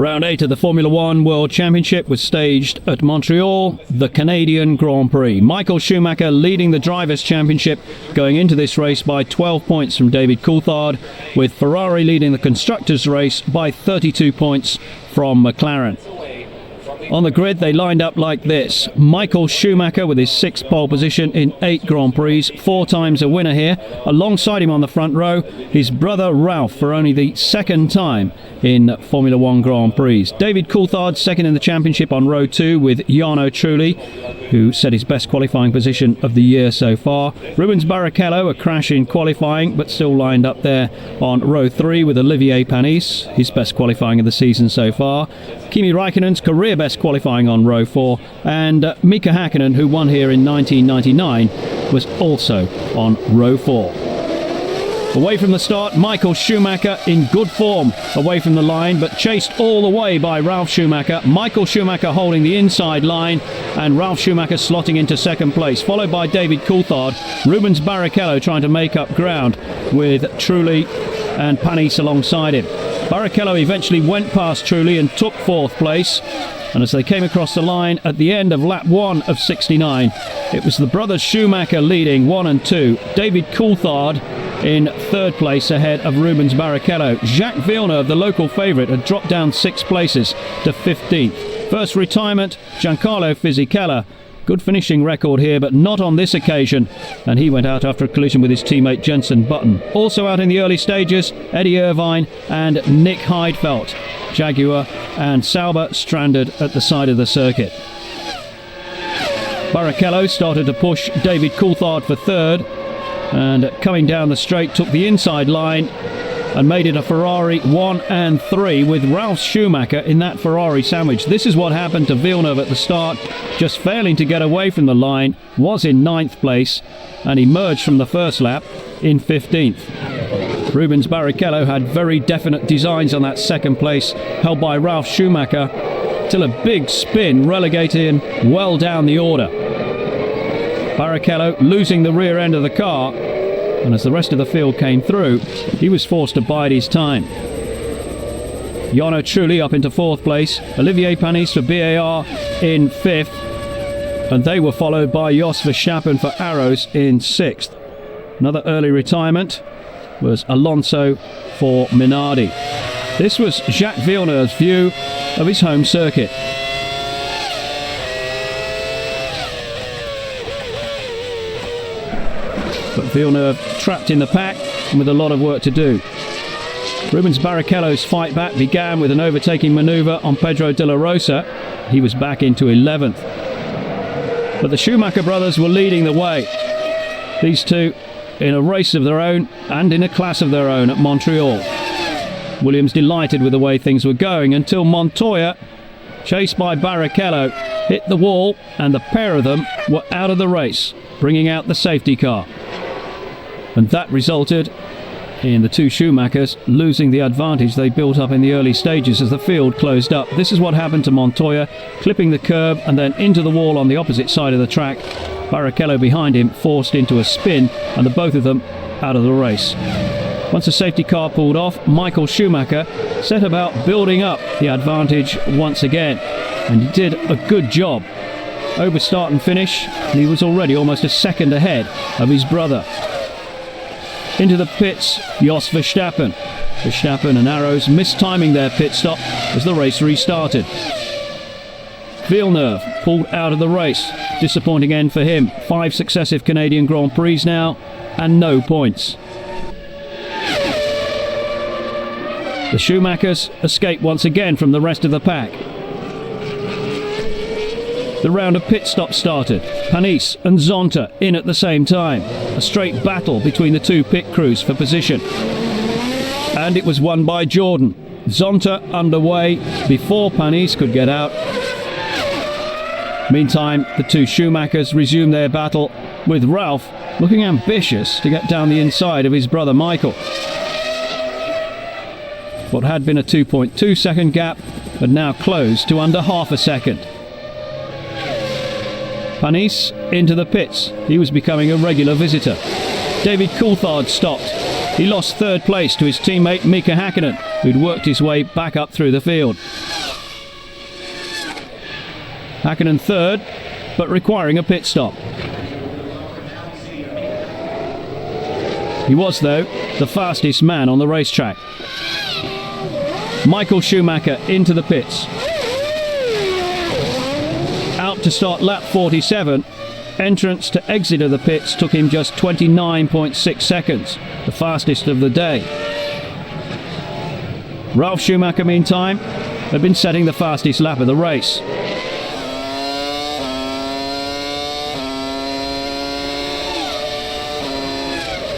Round 8 of the Formula One World Championship was staged at Montreal, the Canadian Grand Prix. Michael Schumacher leading the Drivers' Championship, going into this race by 12 points from David Coulthard, with Ferrari leading the Constructors' race by 32 points from McLaren. On the grid, they lined up like this. Michael Schumacher with his 6th pole position in 8 Grand Prix, 4 times a winner here. Alongside him on the front row, his brother Ralph for only the 2nd time in Formula One Grand Prix. David Coulthard second in the championship on row 2 with Jarno Trulli, who set his best qualifying position of the year so far. Rubens Barrichello, a crash in qualifying, but still lined up there on row 3 with Olivier Panis, his best qualifying of the season so far. Kimi Raikkonen's career best qualifying on row 4, and Mika Hakkinen, who won here in 1999, was also on row 4. Away from the start, Michael Schumacher in good form away from the line, but chased all the way by Ralf Schumacher. Michael Schumacher holding the inside line, and Ralf Schumacher slotting into 2nd place, followed by David Coulthard. Rubens Barrichello trying to make up ground with Trulli and Panis alongside him. Barrichello eventually went past Trulli and took 4th place. And as they came across the line at the end of lap 1 of 69, it was the brothers Schumacher leading 1 and 2. David Coulthard in 3rd place ahead of Rubens Barrichello. Jacques Villeneuve, the local favourite, had dropped down 6 places to 15th. First retirement, Giancarlo Fisichella. Good finishing record here, but not on this occasion, and he went out after a collision with his teammate Jenson Button. Also out in the early stages, Eddie Irvine and Nick Heidfeld. Jaguar and Sauber stranded at the side of the circuit. Barrichello started to push David Coulthard for 3rd, and coming down the straight took the inside line and made it a Ferrari 1 and 3 with Ralf Schumacher in that Ferrari sandwich. This is what happened to Villeneuve at the start, just failing to get away from the line, was in 9th place and emerged from the first lap in 15th. Rubens Barrichello had very definite designs on that 2nd place, held by Ralf Schumacher, till a big spin relegated him well down the order. Barrichello losing the rear end of the car, and as the rest of the field came through, he was forced to bide his time. Jarno Trulli up into 4th place, Olivier Panis for BAR in 5th, and they were followed by Jos Verstappen for Arrows in 6th. Another early retirement was Alonso for Minardi. This was Jacques Villeneuve's view of his home circuit. But Villeneuve trapped in the pack and with a lot of work to do. Rubens Barrichello's fight back began with an overtaking manoeuvre on Pedro de la Rosa. He was back into 11th. But the Schumacher brothers were leading the way. These two in a race of their own and in a class of their own at Montreal. Williams delighted with the way things were going until Montoya, chased by Barrichello, hit the wall, and the pair of them were out of the race, bringing out the safety car. And that resulted in the two Schumachers losing the advantage they built up in the early stages as the field closed up. This is what happened to Montoya, clipping the curb and then into the wall on the opposite side of the track. Barrichello behind him forced into a spin, and the both of them out of the race. Once the safety car pulled off, Michael Schumacher set about building up the advantage once again, and he did a good job. Over start and finish, he was already almost a second ahead of his brother. Into the pits, Jos Verstappen. Verstappen and Arrows mistiming their pit stop as the race restarted. Villeneuve pulled out of the race. Disappointing end for him. 5 successive Canadian Grand Prix now, and no points. The Schumachers escape once again from the rest of the pack. The round of pit stops started. Panis and Zonta in at the same time. A straight battle between the two pit crews for position. And it was won by Jordan. Zonta underway before Panis could get out. Meantime, the two Schumachers resumed their battle, with Ralph looking ambitious to get down the inside of his brother Michael. What had been a 2.2 second gap had now closed to under half a second. Panis into the pits. He was becoming a regular visitor. David Coulthard stopped. He lost third place to his teammate Mika Hakkinen, who'd worked his way back up through the field. Hakkinen third, but requiring a pit stop. He was, though, the fastest man on the racetrack. Michael Schumacher into the pits. Out to start lap 47. Entrance to exit of the pits took him just 29.6 seconds, the fastest of the day. Ralf Schumacher, meantime, had been setting the fastest lap of the race.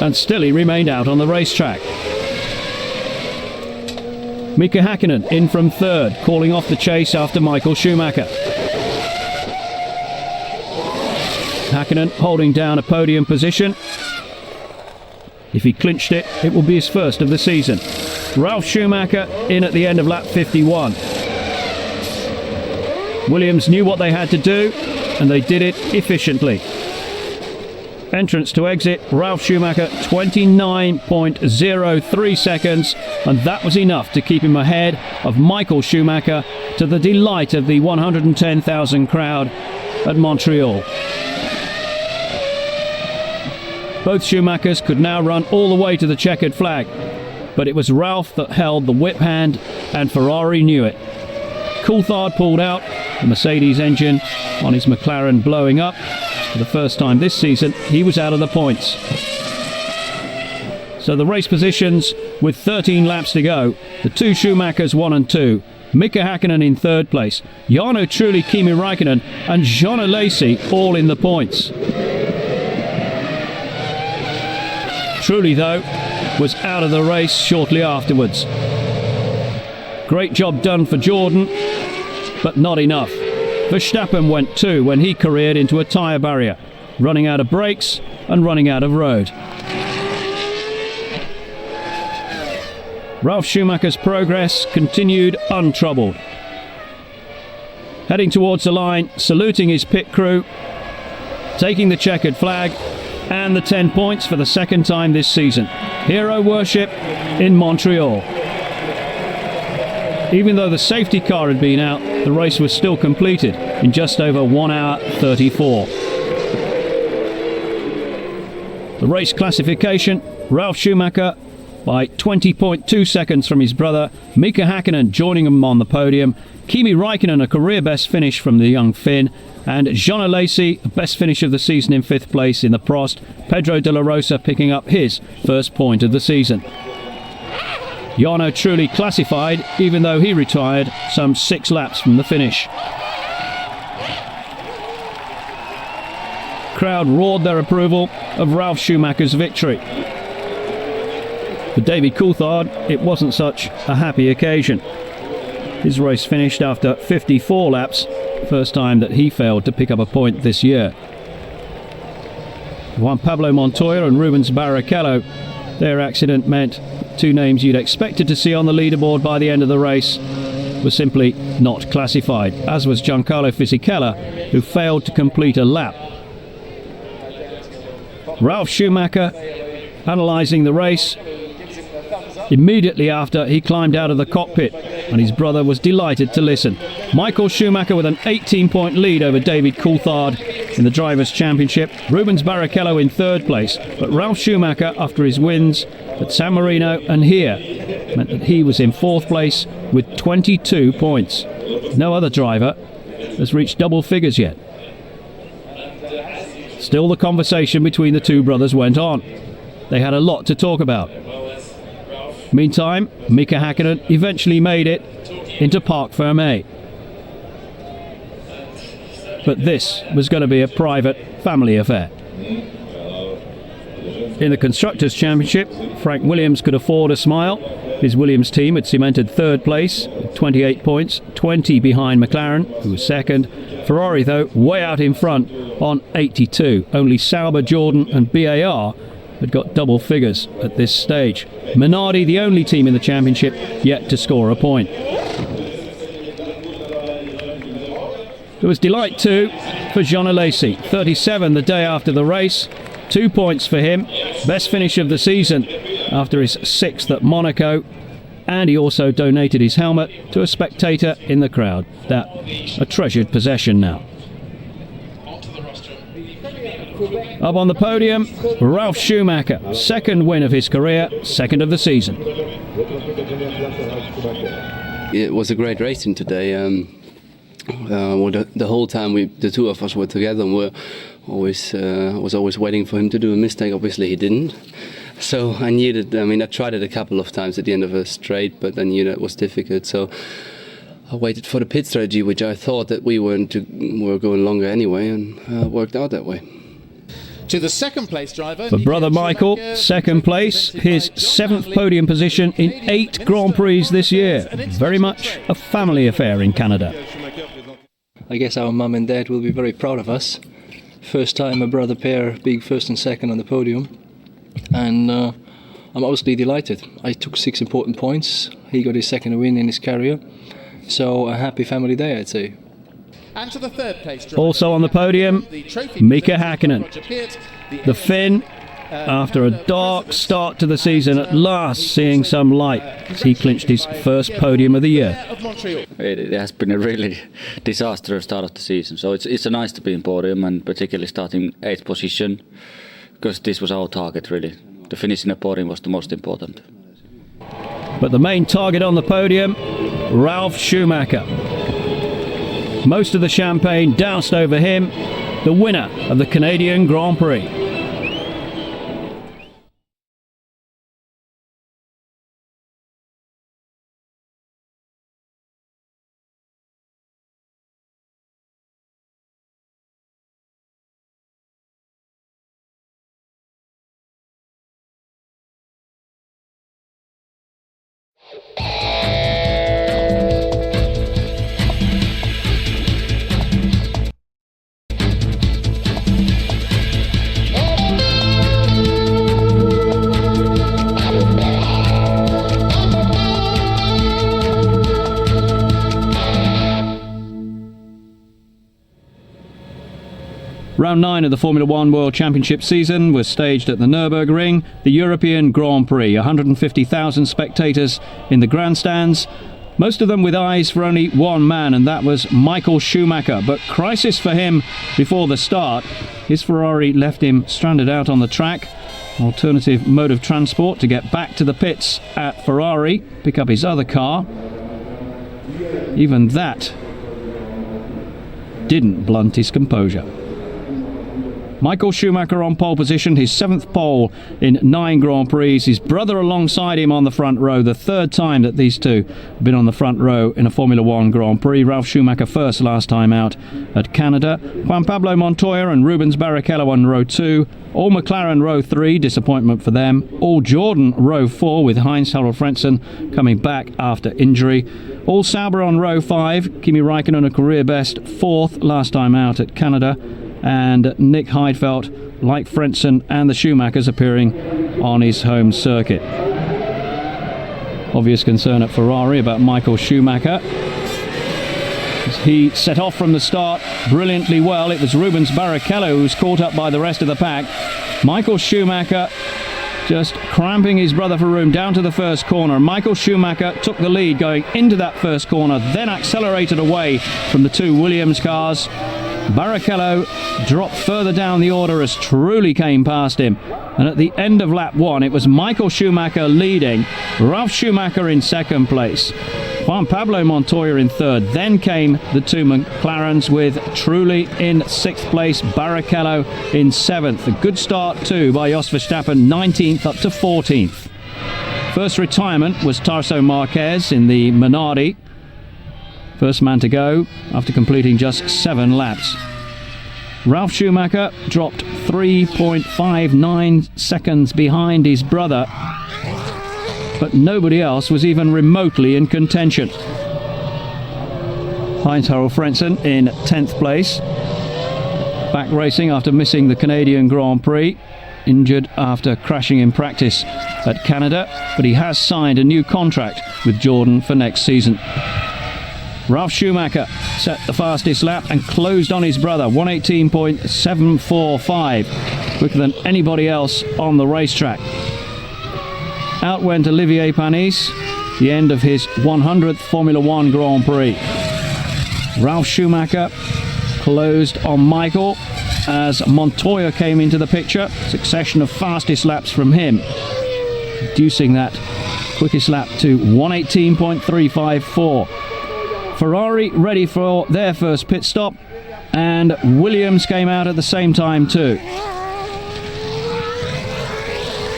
And still he remained out on the racetrack. Mika Hakkinen in from third, calling off the chase after Michael Schumacher. Hakkinen holding down a podium position. If he clinched it, it will be his first of the season. Ralf Schumacher in at the end of lap 51. Williams knew what they had to do, and they did it efficiently. Entrance to exit, Ralf Schumacher 29.03 seconds, and that was enough to keep him ahead of Michael Schumacher, to the delight of the 110,000 crowd at Montreal. Both Schumachers could now run all the way to the checkered flag, but it was Ralf that held the whip hand, and Ferrari knew it. Coulthard pulled out, the Mercedes engine on his McLaren blowing up. For the first time this season, he was out of the points. So the race positions, with 13 laps to go, the two Schumachers 1 and 2, Mika Hakkinen in third place, Jarno Trulli, Kimi Räikkönen and Jean Alesi all in the points. Trulli, though, was out of the race shortly afterwards. Great job done for Jordan, but not enough. Verstappen went too when he careered into a tyre barrier, running out of brakes and running out of road. Ralf Schumacher's progress continued untroubled. Heading towards the line, saluting his pit crew, taking the checkered flag and the 10 points for the second time this season. Hero worship in Montreal. Even though the safety car had been out, the race was still completed in just over 1 hour 34. The race classification, Ralf Schumacher by 20.2 seconds from his brother, Mika Hakkinen joining him on the podium, Kimi Räikkönen a career best finish from the young Finn, and Jean Alesi, the best finish of the season in 5th place in the Prost, Pedro de la Rosa picking up his first point of the season. Jarno Trulli classified, even though he retired some 6 laps from the finish. Crowd roared their approval of Ralf Schumacher's victory. For David Coulthard, it wasn't such a happy occasion. His race finished after 54 laps, first time that he failed to pick up a point this year. Juan Pablo Montoya and Rubens Barrichello, their accident meant 2 names you'd expected to see on the leaderboard by the end of the race were simply not classified, as was Giancarlo Fisichella, who failed to complete a lap. Ralf Schumacher analysing the race. Immediately after, he climbed out of the cockpit, and his brother was delighted to listen. Michael Schumacher with an 18-point lead over David Coulthard in the Drivers' Championship. Rubens Barrichello in third place, but Ralf Schumacher, after his wins at San Marino and here, meant that he was in 4th place with 22 points. No other driver has reached double figures yet. Still, the conversation between the two brothers went on. They had a lot to talk about. Meantime, Mika Hakkinen eventually made it into Parc Fermé. But this was going to be a private family affair. In the Constructors' Championship, Frank Williams could afford a smile. His Williams team had cemented 3rd place with 28 points, 20 behind McLaren, who was 2nd. Ferrari, though, way out in front on 82. Only Sauber, Jordan and BAR had got double figures at this stage. Minardi, the only team in the championship yet to score a point. There was delight too for Jean Alesi, 37 the day after the race, 2 points for him, best finish of the season, after his 6th at Monaco, and he also donated his helmet to a spectator in the crowd. That a treasured possession now. Up on the podium, Ralf Schumacher, 2nd win of his career, 2nd of the season. It was a great racing today. The whole time the two of us were together, and I was always waiting for him to do a mistake. Obviously he didn't. So I knew that, I tried it a couple of times at the end of a straight, but I knew that was difficult. So I waited for the pit strategy, which I thought that we were going longer anyway, and worked out that way. To the second place driver. For brother Michael, 2nd place, his 7th podium position in 8 Grand Prix this year. Very much a family affair in Canada. I guess our mum and dad will be very proud of us. First time a brother pair being 1st and 2nd on the podium. And I'm obviously delighted. I took 6 important points. He got his 2nd win in his career. So a happy family day, I'd say. And to the 3rd place driver. Also on the podium, Mika Häkkinen. The Finn, after a dark start to the season, at last seeing some light as he clinched his 1st podium of the year. It has been a really disastrous start of the season, so it's nice to be in podium, and particularly starting 8th position, because this was our target really. The finish in the podium was the most important. But the main target on the podium, Ralf Schumacher. Most of the champagne doused over him, the winner of the Canadian Grand Prix. Round 9 of the Formula 1 World Championship season was staged at the Nürburgring, the European Grand Prix. 150,000 spectators in the grandstands, most of them with eyes for only one man, and that was Michael Schumacher. But crisis for him before the start. His Ferrari left him stranded out on the track. Alternative mode of transport to get back to the pits at Ferrari, pick up his other car. Even that didn't blunt his composure. Michael Schumacher on pole position, his 7th pole in 9 Grand Prix. His brother alongside him on the front row, the 3rd time that these two have been on the front row in a Formula 1 Grand Prix. Ralf Schumacher first last time out at Canada. Juan Pablo Montoya and Rubens Barrichello on row 2. All McLaren row 3, disappointment for them. All Jordan row 4 with Heinz-Harald Frentzen coming back after injury. All Sauber on row 5. Kimi Räikkönen a career best 4th last time out at Canada. And Nick Heidfeld, like Frentzen and the Schumachers, appearing on his home circuit. Obvious concern at Ferrari about Michael Schumacher. He set off from the start brilliantly well. It was Rubens Barrichello who was caught up by the rest of the pack. Michael Schumacher just cramping his brother for room down to the first corner. Michael Schumacher took the lead going into that first corner, then accelerated away from the two Williams cars. Barrichello dropped further down the order as Trulli came past him, and at the end of lap 1 it was Michael Schumacher leading, Ralf Schumacher in 2nd place, Juan Pablo Montoya in 3rd, then came the two McLarens with Trulli in 6th place, Barrichello in 7th. A good start too by Jos Verstappen, 19th up to 14th. First retirement was Tarso Marquez in the Minardi. First man to go after completing just 7 laps. Ralf Schumacher dropped 3.59 seconds behind his brother, but nobody else was even remotely in contention. Heinz-Harald Frentzen in 10th place, back racing after missing the Canadian Grand Prix, injured after crashing in practice at Canada, but he has signed a new contract with Jordan for next season. Ralf Schumacher set the fastest lap and closed on his brother, 1:18.745, quicker than anybody else on the racetrack. Out went Olivier Panis, the end of his 100th Formula One Grand Prix. Ralf Schumacher closed on Michael as Montoya came into the picture. Succession of fastest laps from him, reducing that quickest lap to 1:18.354. Ferrari ready for their first pit stop, and Williams came out at the same time too.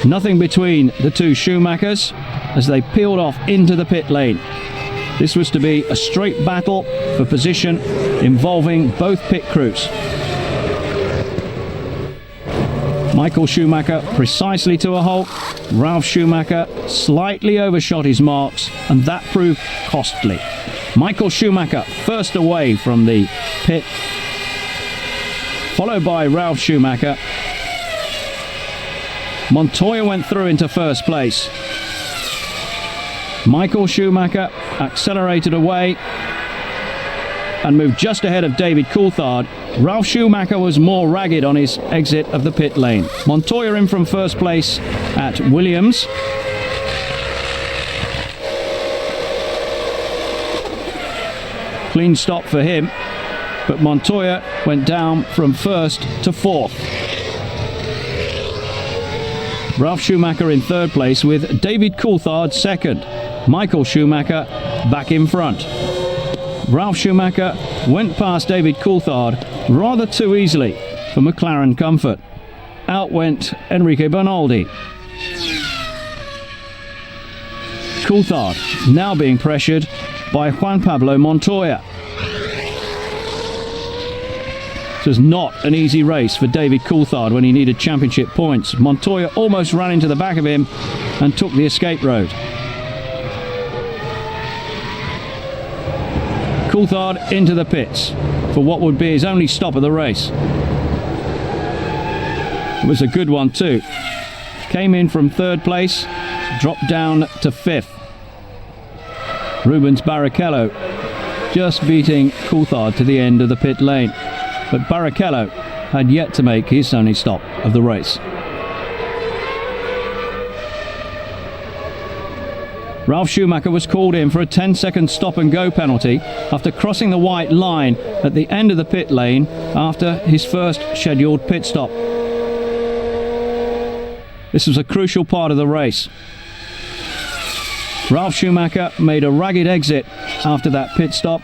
Nothing between the two Schumachers as they peeled off into the pit lane. This was to be a straight battle for position involving both pit crews. Michael Schumacher precisely to a halt. Ralf Schumacher slightly overshot his marks, and that proved costly. Michael Schumacher first away from the pit, followed by Ralf Schumacher. Montoya went through into first place. Michael Schumacher accelerated away and moved just ahead of David Coulthard. Ralf Schumacher was more ragged on his exit of the pit lane. Montoya in from first place at Williams. Clean stop for him, but Montoya went down from first to fourth. Ralf Schumacher in third place with David Coulthard second. Michael Schumacher back in front. Ralf Schumacher went past David Coulthard rather too easily for McLaren comfort. Out went Enrique Bernaldi. Coulthard now being pressured by Juan Pablo Montoya. This was not an easy race for David Coulthard when he needed championship points. Montoya almost ran into the back of him and took the escape road. Coulthard into the pits for what would be his only stop of the race. It was a good one too. Came in from third place, dropped down to fifth. Rubens Barrichello just beating Coulthard to the end of the pit lane. But Barrichello had yet to make his only stop of the race. Ralf Schumacher was called in for a 10-second stop and go penalty after crossing the white line at the end of the pit lane after his first scheduled pit stop. This was a crucial part of the race. Ralf Schumacher made a ragged exit after that pit stop,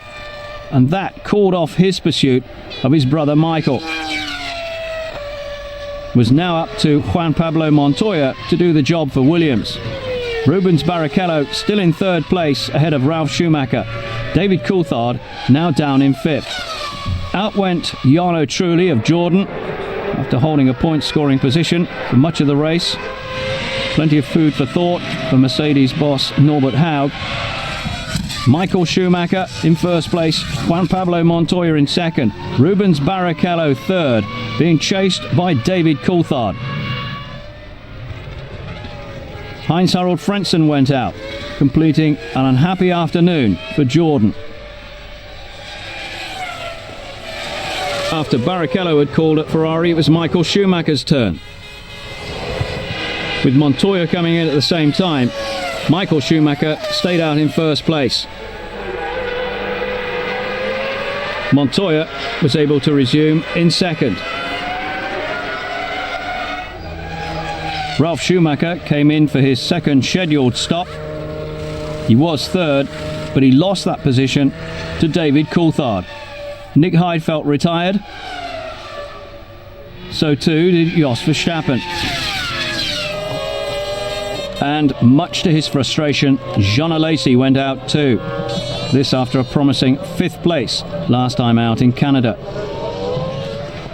and that called off his pursuit of his brother Michael. It was now up to Juan Pablo Montoya to do the job for Williams. Rubens Barrichello still in third place ahead of Ralf Schumacher. David Coulthard now down in fifth. Out went Jarno Trulli of Jordan after holding a point scoring position for much of the race. Plenty of food for thought for Mercedes boss Norbert Haug. Michael Schumacher in first place, Juan Pablo Montoya in second, Rubens Barrichello third, being chased by David Coulthard. Heinz-Harald Frentzen went out, completing an unhappy afternoon for Jordan. After Barrichello had called at Ferrari, it was Michael Schumacher's turn. With Montoya coming in at the same time, Michael Schumacher stayed out in first place. Montoya was able to resume in second. Ralf Schumacher came in for his second scheduled stop. He was third, but he lost that position to David Coulthard. Nick Heidfeld retired. So too did Jos Verstappen. And much to his frustration, Jean Alesi went out too. This after a promising fifth place last time out in Canada.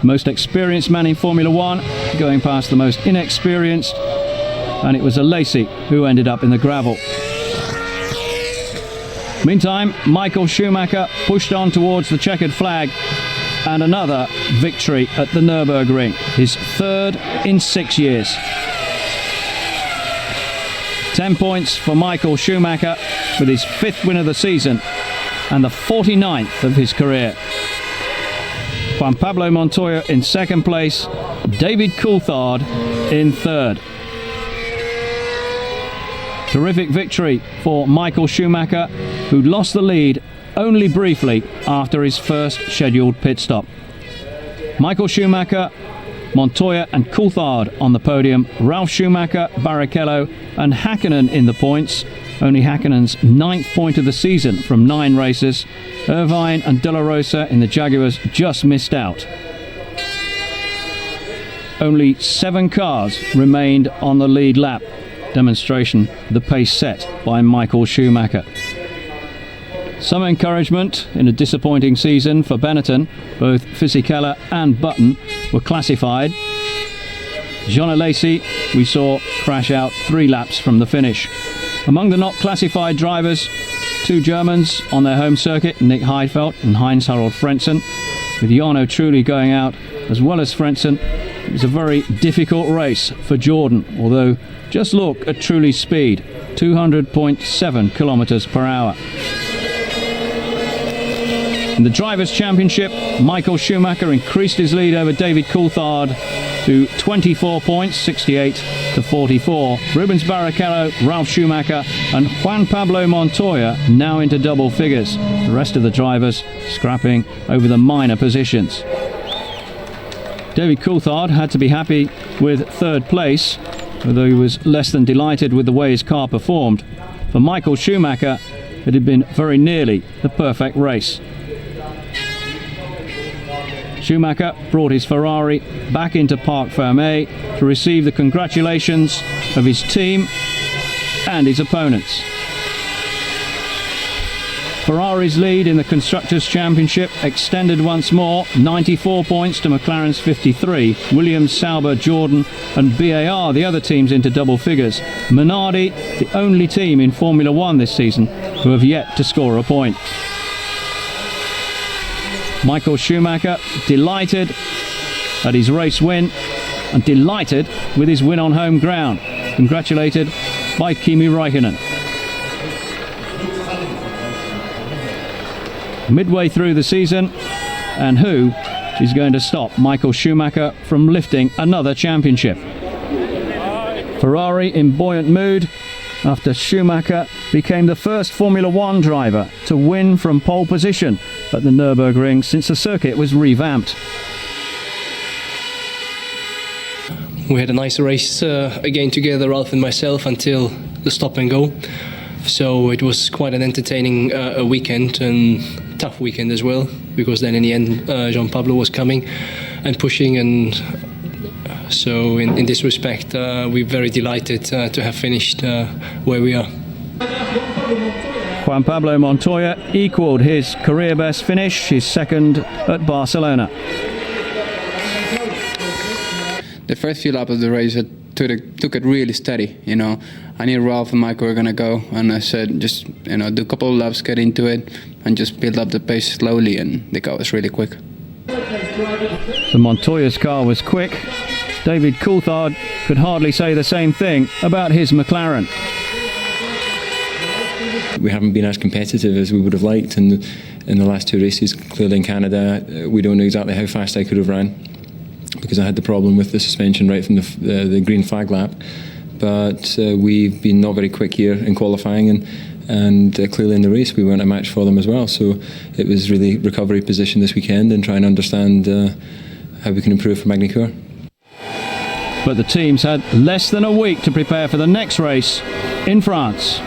Most experienced man in Formula One going past the most inexperienced, and it was Alesi who ended up in the gravel. Meantime, Michael Schumacher pushed on towards the checkered flag and another victory at the Nürburgring, his third in 6 years. 10 points for Michael Schumacher with his 5th win of the season and the 49th of his career. Juan Pablo Montoya in second place, David Coulthard in third. Terrific victory for Michael Schumacher, who lost the lead only briefly after his first scheduled pit stop. Michael Schumacher, Montoya and Coulthard on the podium, Ralf Schumacher, Barrichello and Häkkinen in the points. Only Häkkinen's 9th point of the season from 9 races. Irvine and De La Rosa in the Jaguars just missed out. Only 7 cars remained on the lead lap. Demonstration of the pace set by Michael Schumacher. Some encouragement in a disappointing season for Benetton. Both Fisichella and Button were classified. Jean Alesi we saw crash out 3 laps from the finish. Among the not classified drivers, 2 Germans on their home circuit, Nick Heidfeld and Heinz-Harald Frentzen, with Jarno Trulli going out as well as Frentzen. It was a very difficult race for Jordan, although just look at Trulli's speed, 200.7 kilometers per hour. In the Drivers' Championship, Michael Schumacher increased his lead over David Coulthard to 24 points, 68 to 44. Rubens Barrichello, Ralf Schumacher and Juan Pablo Montoya now into double figures. The rest of the drivers scrapping over the minor positions. David Coulthard had to be happy with 3rd place, although he was less than delighted with the way his car performed. For Michael Schumacher, it had been very nearly the perfect race. Schumacher brought his Ferrari back into Parc Fermé to receive the congratulations of his team and his opponents. Ferrari's lead in the Constructors' Championship extended once more, 94 points to McLaren's 53. Williams, Sauber, Jordan and BAR, the other teams, into double figures. Minardi, the only team in Formula One this season who have yet to score a point. Michael Schumacher delighted at his race win and delighted with his win on home ground, congratulated by Kimi Räikkönen. Midway through the season, and who is going to stop Michael Schumacher from lifting another championship? Ferrari in buoyant mood after Schumacher became the first Formula One driver to win from pole position at the Nürburgring since the circuit was revamped. We had a nice race again together, Ralf and myself, until the stop and go. So it was quite an entertaining weekend, and tough weekend as well, because then in the end Jean Pablo was coming and pushing, and so in this respect we're very delighted to have finished where we are. Juan Pablo Montoya equalled his career best finish, his 2nd at Barcelona. The first few laps of the race, I took it really steady. You know, I knew Ralf and Michael were gonna go, and I said, just do a couple of laps, get into it, and just build up the pace slowly. And the car was really quick. So Montoya's car was quick. David Coulthard could hardly say the same thing about his McLaren. We haven't been as competitive as we would have liked in the last 2 races. Clearly in Canada, we don't know exactly how fast I could have ran, because I had the problem with the suspension right from the green flag lap. But we've been not very quick here in qualifying, and clearly in the race we weren't a match for them as well. So it was really recovery position this weekend and trying to understand how we can improve for Magny-Cours. But the teams had less than a week to prepare for the next race in France.